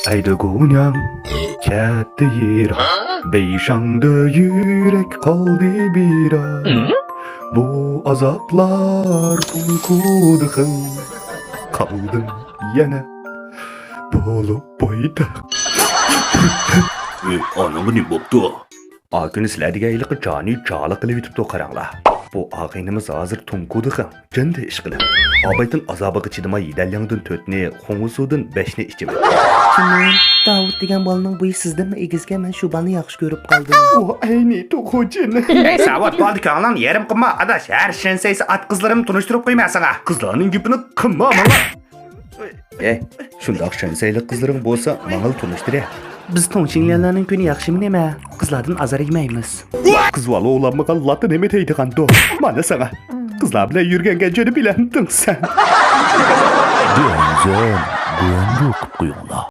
Ayda Gunyam katta yer Beyşangda yürek kaldı bir ay Bu azaplar uykuduğum Kaldım yana Bolup boyda Anamı ne boptu? Akın sizlerge aylık cani çağla kılıp tutup karangla. Bu ağaynımız hazır tunkuduğum cende iş kılım. Abaytın azabı çıdıma yidelyandan tötne, hoңusudun beşne içime. Şimdi Davut degan bolaning bo'yi sizdimi? Egizga men shu balni yaxshi ko'rib qoldim. O ayni to'qo'chini. Savat baldı kanlan yerim kımma adaş her şenseysi at kızlarımı tunuşturup koyma sana. Kızlarning gipini qimma mana. Shundoq shansayli qizlaring bo'lsa, mangil tunishtir. Biz to'ngchinglarning kuni yaxshimi nima? Qizlardan azar yemaymiz. Qiz bola o'g'lanmagan latin nima deydigan-do. Mana sana. Qizlar bilan yurganga joni bilanding sen. Duanjon, duanjo qilib qo'yinglar.